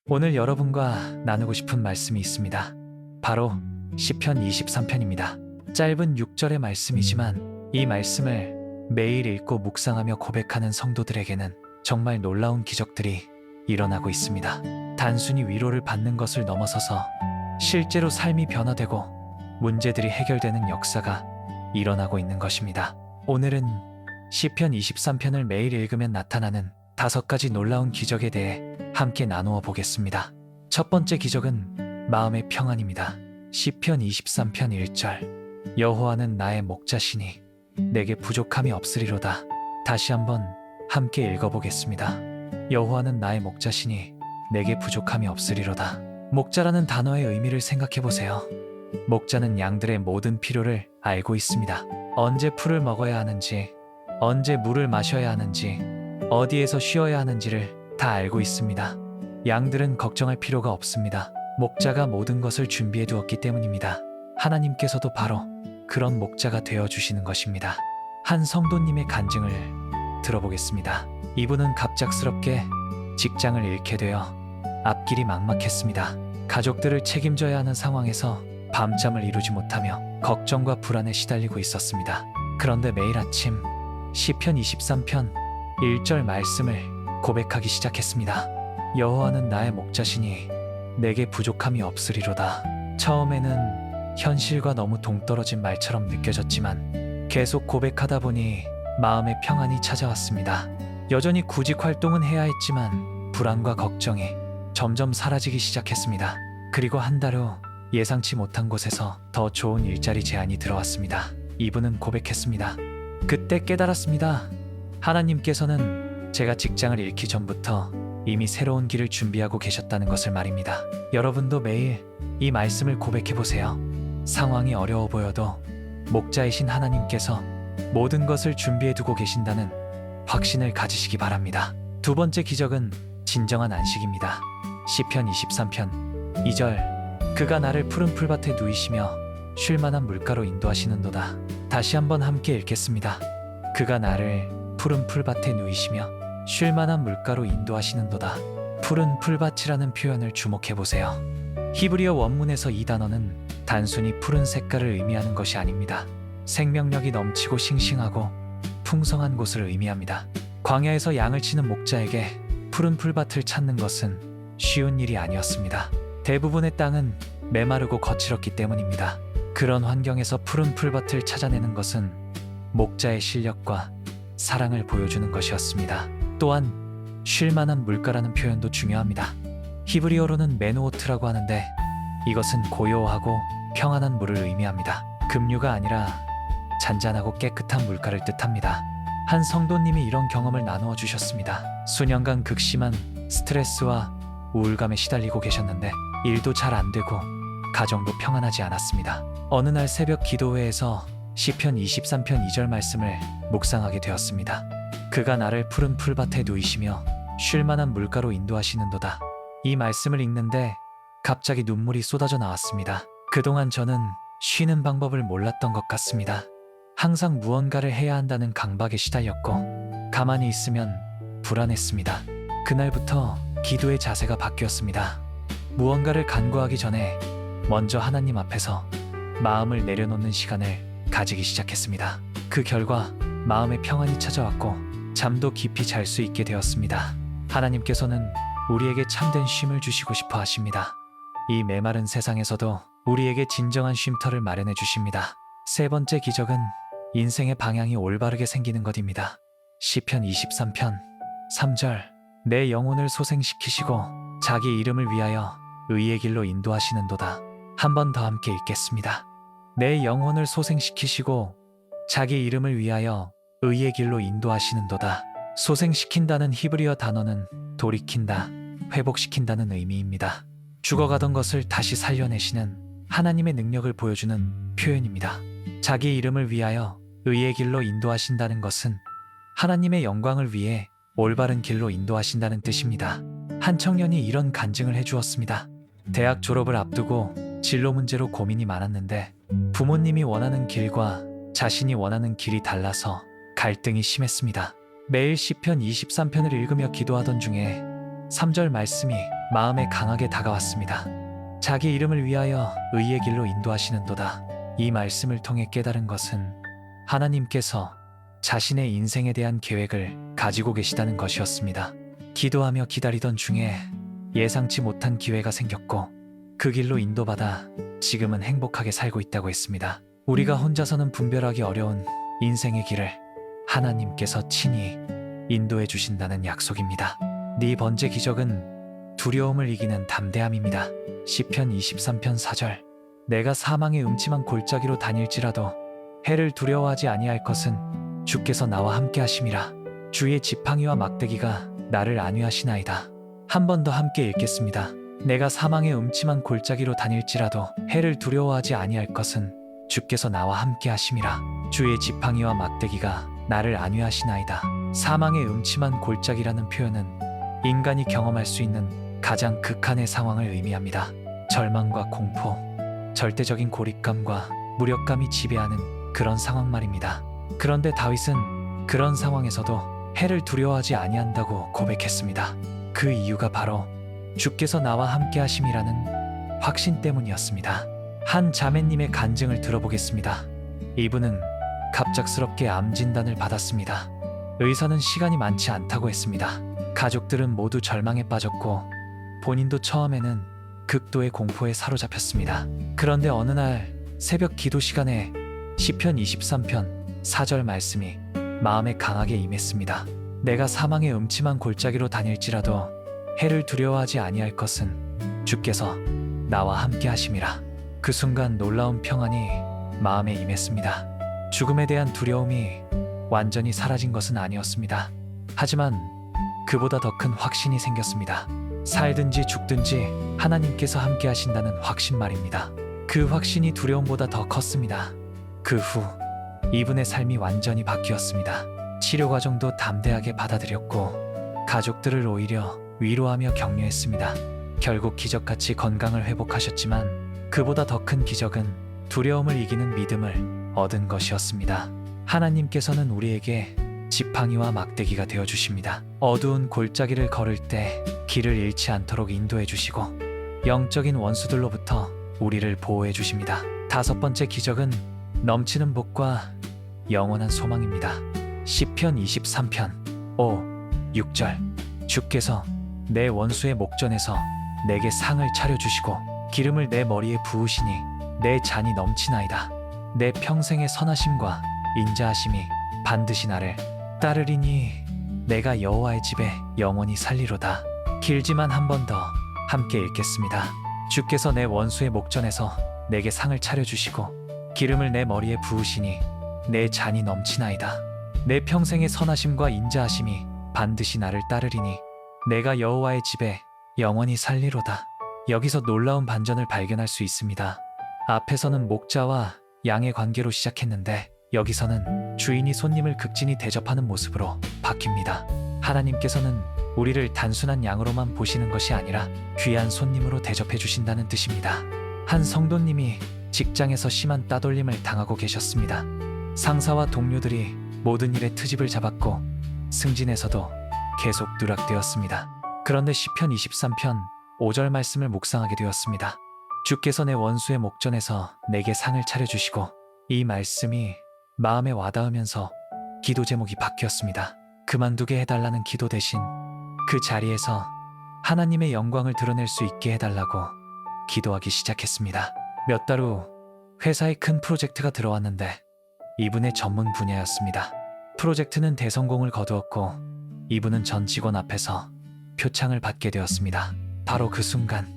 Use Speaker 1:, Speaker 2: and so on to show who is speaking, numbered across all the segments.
Speaker 1: 오늘 여러분과 나누고 싶은 말씀이 있습니다. 바로 시편 23편입니다. 짧은 6절의 말씀이지만 이 말씀을 매일 읽고 묵상하며 고백하는 성도들에게는 정말 놀라운 기적들이 일어나고 있습니다. 단순히 위로를 받는 것을 넘어서서 실제로 삶이 변화되고 문제들이 해결되는 역사가 일어나고 있는 것입니다. 오늘은 시편 23편을 매일 읽으면 나타나는 5가지 놀라운 기적에 대해 함께 나누어 보겠습니다. 첫 번째 기적은 마음의 평안입니다. 시편 23편 1절 여호와는 나의 목자시니 내게 부족함이 없으리로다. 다시 한번 함께 읽어보겠습니다. 여호와는 나의 목자시니 내게 부족함이 없으리로다. 목자라는 단어의 의미를 생각해보세요. 목자는 양들의 모든 필요를 알고 있습니다. 언제 풀을 먹어야 하는지, 언제 물을 마셔야 하는지, 어디에서 쉬어야 하는지를 다 알고 있습니다. 양들은 걱정할 필요가 없습니다. 목자가 모든 것을 준비해 두었기 때문입니다. 하나님께서도 바로 그런 목자가 되어주시는 것입니다. 한 성도님의 간증을 들어보겠습니다. 이분은 갑작스럽게 직장을 잃게 되어 앞길이 막막했습니다. 가족들을 책임져야 하는 상황에서 밤잠을 이루지 못하며 걱정과 불안에 시달리고 있었습니다. 그런데 매일 아침 시편 23편 1절 말씀을 고백하기 시작했습니다. 여호와는 나의 목자시니 내게 부족함이 없으리로다. 처음에는 현실과 너무 동떨어진 말처럼 느껴졌지만 계속 고백하다 보니 마음의 평안이 찾아왔습니다. 여전히 구직 활동은 해야 했지만 불안과 걱정이 점점 사라지기 시작했습니다. 그리고 한 달 후 예상치 못한 곳에서 더 좋은 일자리 제안이 들어왔습니다. 이분은 고백했습니다. 그때 깨달았습니다. 하나님께서는 제가 직장을 잃기 전부터 이미 새로운 길을 준비하고 계셨다는 것을 말입니다. 여러분도 매일 이 말씀을 고백해보세요. 상황이 어려워 보여도 목자이신 하나님께서 모든 것을 준비해두고 계신다는 확신을 가지시기 바랍니다. 두 번째 기적은 진정한 안식입니다. 시편 23편 2절 그가 나를 푸른 풀밭에 누이시며 쉴만한 물가로 인도하시는도다. 다시 한번 함께 읽겠습니다. 그가 나를 푸른 풀밭에 누이시며 쉴만한 물가로 인도하시는도다. 푸른 풀밭이라는 표현을 주목해보세요. 히브리어 원문에서 이 단어는 단순히 푸른 색깔을 의미하는 것이 아닙니다. 생명력이 넘치고 싱싱하고 풍성한 곳을 의미합니다. 광야에서 양을 치는 목자에게 푸른 풀밭을 찾는 것은 쉬운 일이 아니었습니다. 대부분의 땅은 메마르고 거칠었기 때문입니다. 그런 환경에서 푸른 풀밭을 찾아내는 것은 목자의 실력과 사랑을 보여주는 것이었습니다. 또한 쉴만한 물가라는 표현도 중요합니다. 히브리어로는 메누오트라고 하는데 이것은 고요하고 평안한 물을 의미합니다. 급류가 아니라 잔잔하고 깨끗한 물가를 뜻합니다. 한 성도님이 이런 경험을 나누어 주셨습니다. 수년간 극심한 스트레스와 우울감에 시달리고 계셨는데 일도 잘 안 되고 가정도 평안하지 않았습니다. 어느 날 새벽 기도회에서 시편 23편 2절 말씀을 묵상하게 되었습니다. 그가 나를 푸른 풀밭에 누이시며 쉴만한 물가로 인도하시는도다. 이 말씀을 읽는데 갑자기 눈물이 쏟아져 나왔습니다. 그동안 저는 쉬는 방법을 몰랐던 것 같습니다. 항상 무언가를 해야 한다는 강박에 시달렸고 가만히 있으면 불안했습니다. 그날부터 기도의 자세가 바뀌었습니다. 무언가를 간구하기 전에 먼저 하나님 앞에서 마음을 내려놓는 시간을 가지기 시작했습니다. 그 결과 마음의 평안이 찾아왔고 잠도 깊이 잘 수 있게 되었습니다. 하나님께서는 우리에게 참된 쉼을 주시고 싶어 하십니다. 이 메마른 세상에서도 우리에게 진정한 쉼터를 마련해 주십니다. 세 번째 기적은 인생의 방향이 올바르게 생기는 것입니다. 시편 23편 3절 내 영혼을 소생시키시고 자기 이름을 위하여 의의 길로 인도하시는도다. 한 번 더 함께 읽겠습니다. 내 영혼을 소생시키시고 자기 이름을 위하여 의의 길로 인도하시는도다. 소생시킨다는 히브리어 단어는 돌이킨다, 회복시킨다는 의미입니다. 죽어가던 것을 다시 살려내시는 하나님의 능력을 보여주는 표현입니다. 자기 이름을 위하여 의의 길로 인도하신다는 것은 하나님의 영광을 위해 올바른 길로 인도하신다는 뜻입니다. 한 청년이 이런 간증을 해주었습니다. 대학 졸업을 앞두고 진로 문제로 고민이 많았는데 부모님이 원하는 길과 자신이 원하는 길이 달라서 갈등이 심했습니다. 매일 시편 23편을 읽으며 기도하던 중에 3절 말씀이 마음에 강하게 다가왔습니다. 자기 이름을 위하여 의의 길로 인도하시는도다. 이 말씀을 통해 깨달은 것은 하나님께서 자신의 인생에 대한 계획을 가지고 계시다는 것이었습니다. 기도하며 기다리던 중에 예상치 못한 기회가 생겼고 그 길로 인도받아 지금은 행복하게 살고 있다고 했습니다. 우리가 혼자서는 분별하기 어려운 인생의 길을 하나님께서 친히 인도해 주신다는 약속입니다. 네 번째 기적은 두려움을 이기는 담대함입니다. 시편 23편 4절. 내가 사망의 음침한 골짜기로 다닐지라도 해를 두려워하지 아니할 것은 주께서 나와 함께 하심이라. 주의 지팡이와 막대기가 나를 안위하시나이다. 한 번 더 함께 읽겠습니다. 내가 사망의 음침한 골짜기로 다닐지라도 해를 두려워하지 아니할 것은 주께서 나와 함께 하심이라. 주의 지팡이와 막대기가 나를 안위하시나이다. 사망의 음침한 골짜기라는 표현은 인간이 경험할 수 있는 가장 극한의 상황을 의미합니다. 절망과 공포, 절대적인 고립감과 무력감이 지배하는 그런 상황 말입니다. 그런데 다윗은 그런 상황에서도 해를 두려워하지 아니한다고 고백했습니다. 그 이유가 바로 주께서 나와 함께 하심이라는 확신 때문이었습니다. 한 자매님의 간증을 들어보겠습니다. 이분은 갑작스럽게 암 진단을 받았습니다. 의사는 시간이 많지 않다고 했습니다. 가족들은 모두 절망에 빠졌고 본인도 처음에는 극도의 공포에 사로잡혔습니다. 그런데 어느 날 새벽 기도 시간에 시편 23편 4절 말씀이 마음에 강하게 임했습니다. 내가 사망의 음침한 골짜기로 다닐지라도 해를 두려워하지 아니할 것은 주께서 나와 함께 하심이라. 그 순간 놀라운 평안이 마음에 임했습니다. 죽음에 대한 두려움이 완전히 사라진 것은 아니었습니다. 하지만 그보다 더 큰 확신이 생겼습니다. 살든지 죽든지 하나님께서 함께 하신다는 확신 말입니다. 그 확신이 두려움보다 더 컸습니다. 그 후 이분의 삶이 완전히 바뀌었습니다. 치료 과정도 담대하게 받아들였고 가족들을 오히려 위로하며 격려했습니다. 결국 기적같이 건강을 회복하셨지만 그보다 더 큰 기적은 두려움을 이기는 믿음을 얻은 것이었습니다. 하나님께서는 우리에게 지팡이와 막대기가 되어주십니다. 어두운 골짜기를 걸을 때 길을 잃지 않도록 인도해 주시고 영적인 원수들로부터 우리를 보호해 주십니다. 다섯 번째 기적은 넘치는 복과 영원한 소망입니다. 시편 23편 5, 6절. 주께서 내 원수의 목전에서 내게 상을 차려주시고 기름을 내 머리에 부으시니 내 잔이 넘치나이다. 내 평생의 선하심과 인자하심이 반드시 나를 따르리니 내가 여호와의 집에 영원히 살리로다. 길지만 한 번 더 함께 읽겠습니다. 주께서 내 원수의 목전에서 내게 상을 차려주시고 기름을 내 머리에 부으시니 내 잔이 넘치나이다. 내 평생의 선하심과 인자하심이 반드시 나를 따르리니 내가 여호와의 집에 영원히 살리로다. 여기서 놀라운 반전을 발견할 수 있습니다. 앞에서는 목자와 양의 관계로 시작했는데 여기서는 주인이 손님을 극진히 대접하는 모습으로 바뀝니다. 하나님께서는 우리를 단순한 양으로만 보시는 것이 아니라 귀한 손님으로 대접해 주신다는 뜻입니다. 한 성도님이 직장에서 심한 따돌림을 당하고 계셨습니다. 상사와 동료들이 모든 일에 트집을 잡았고 승진에서도 계속 누락되었습니다. 그런데 시편 23편 5절 말씀을 묵상하게 되었습니다. 주께서 내 원수의 목전에서 내게 상을 차려주시고, 이 말씀이 마음에 와닿으면서 기도 제목이 바뀌었습니다. 그만두게 해달라는 기도 대신 그 자리에서 하나님의 영광을 드러낼 수 있게 해달라고 기도하기 시작했습니다. 몇 달 후 회사에 큰 프로젝트가 들어왔는데 이분의 전문 분야였습니다. 프로젝트는 대성공을 거두었고 이분은 전 직원 앞에서 표창을 받게 되었습니다. 바로 그 순간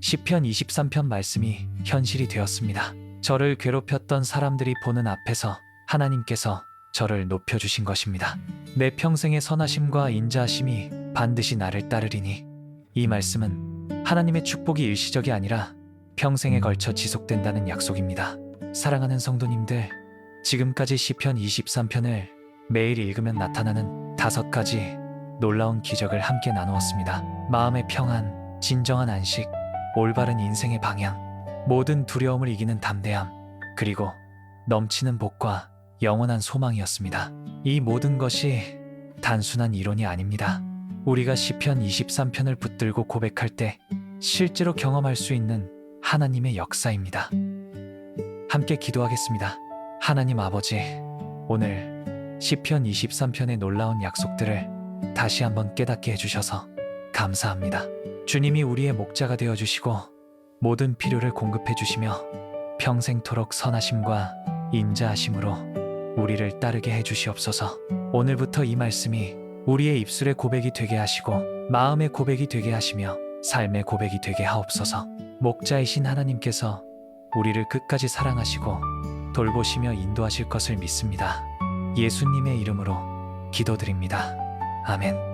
Speaker 1: 시편 23편 말씀이 현실이 되었습니다. 저를 괴롭혔던 사람들이 보는 앞에서 하나님께서 저를 높여주신 것입니다. 내 평생의 선하심과 인자하심이 반드시 나를 따르리니, 이 말씀은 하나님의 축복이 일시적이 아니라 평생에 걸쳐 지속된다는 약속입니다. 사랑하는 성도님들, 지금까지 시편 23편을 매일 읽으면 나타나는 5가지 놀라운 기적을 함께 나누었습니다. 마음의 평안, 진정한 안식, 올바른 인생의 방향, 모든 두려움을 이기는 담대함, 그리고 넘치는 복과 영원한 소망이었습니다. 이 모든 것이 단순한 이론이 아닙니다. 우리가 시편 23편을 붙들고 고백할 때 실제로 경험할 수 있는 하나님의 역사입니다. 함께 기도하겠습니다. 하나님 아버지, 오늘 시편 23편의 놀라운 약속들을 다시 한번 깨닫게 해주셔서 감사합니다. 주님이 우리의 목자가 되어주시고 모든 필요를 공급해 주시며 평생토록 선하심과 인자하심으로 우리를 따르게 해주시옵소서. 오늘부터 이 말씀이 우리의 입술의 고백이 되게 하시고 마음의 고백이 되게 하시며 삶의 고백이 되게 하옵소서. 목자이신 하나님께서 우리를 끝까지 사랑하시고 돌보시며 인도하실 것을 믿습니다. 예수님의 이름으로 기도드립니다. 아멘.